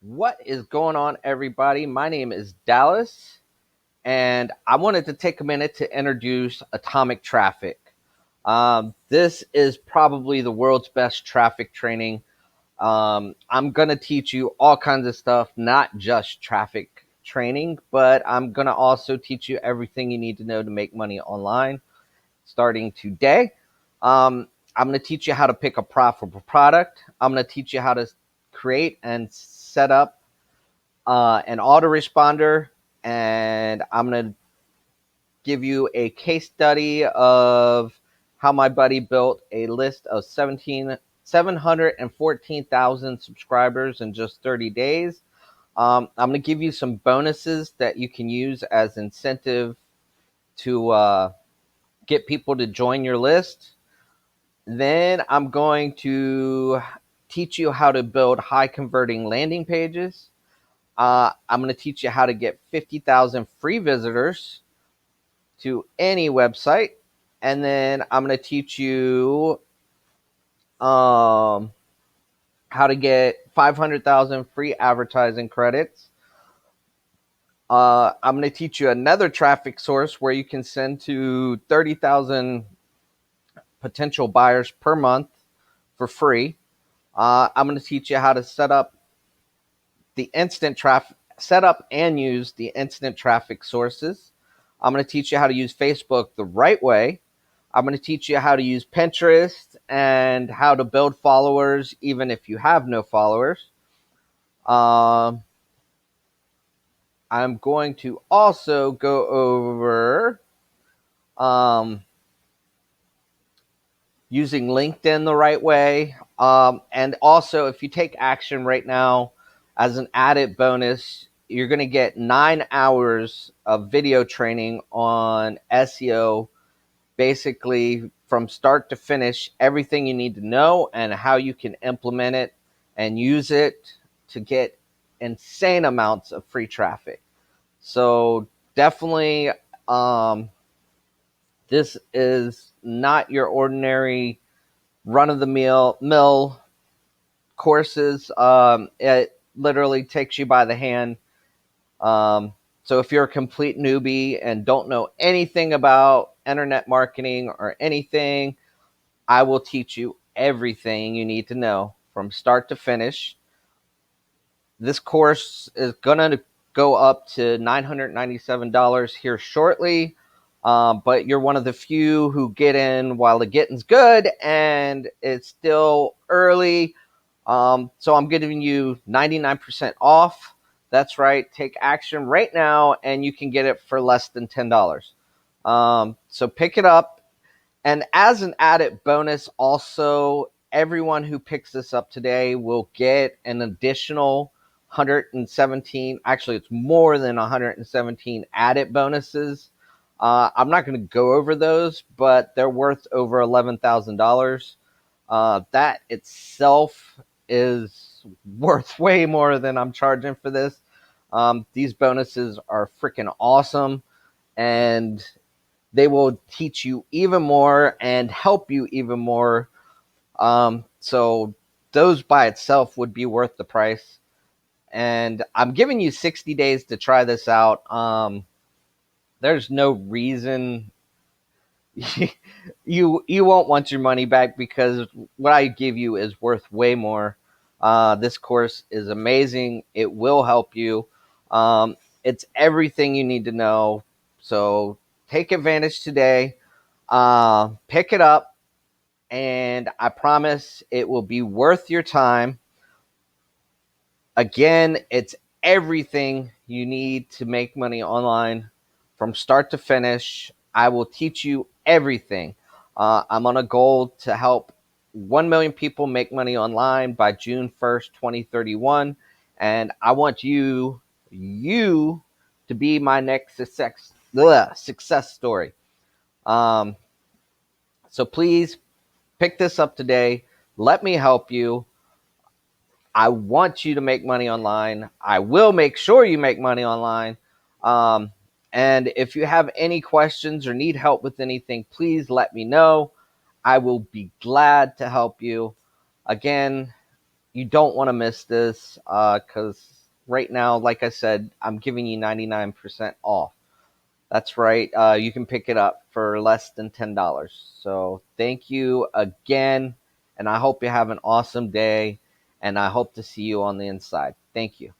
What is going on, everybody? My name is Dallas, and I wanted to take a minute to introduce Atomic Traffic. This is probably the world's best traffic training. I'm going to teach you all kinds of stuff, not just traffic training, but I'm going to also teach you everything you need to know to make money online starting today. I'm going to teach you how to pick a profitable product. I'm going to teach you how to create and set up an autoresponder, and I'm going to give you a case study of how my buddy built a list of 714,000 subscribers in just 30 days. I'm going to give you some bonuses that you can use as incentive to get people to join your list. Then I'm going to teach you how to build high converting landing pages. I'm going to teach you how to get 50,000 free visitors to any website. And then I'm going to teach you how to get 500,000 free advertising credits. I'm going to teach you another traffic source where you can send to 30,000 potential buyers per month for free. I'm going to teach you how to set up and use the instant traffic sources. I'm going to teach you how to use Facebook the right way. I'm going to teach you how to use Pinterest and how to build followers even if you have no followers. Um, I'm going to also go over using LinkedIn the right way. And also, if you take action right now, as an added bonus, you're going to get 9 hours of video training on SEO, basically from start to finish, everything you need to know and how you can implement it and use it to get insane amounts of free traffic. So definitely, this is not your ordinary run of the mill courses. It literally takes you by the hand. So if you're a complete newbie and don't know anything about internet marketing or anything, I will teach you everything you need to know from start to finish. This course is going to go up to $997 here shortly. But you're one of the few who get in while the getting's good, and it's still early. So I'm giving you 99% off. That's right. Take action right now, and you can get it for less than $10. So pick it up. And as an added bonus, also, everyone who picks this up today will get an additional 117. Actually, it's more than 117 added bonuses. I'm not going to go over those, but they're worth over $11,000. That itself is worth way more than I'm charging for this. These bonuses are freaking awesome, and they will teach you even more and help you even more. So those by itself would be worth the price. And I'm giving you 60 days to try this out. There's no reason you won't want your money back because what I give you is worth way more. This course is amazing. It will help you. It's everything you need to know. So take advantage today. Pick it up, and I promise it will be worth your time. Again, it's everything you need to make money online from start to finish. I will teach you everything. I'm on a goal to help 1 million people make money online by June 1st, 2031. And I want you to be my next success story. Um, so please pick this up today. Let me help you. I want you to make money online. I will make sure you make money online. Um, and if you have any questions or need help with anything, please let me know. I will be glad to help you. Again, You don't want to miss this because right now, like I said, I'm giving you 99% off. That's right. You can pick it up for less than $10. So thank you again. And I hope you have an awesome day. And I hope to see you on the inside. Thank you.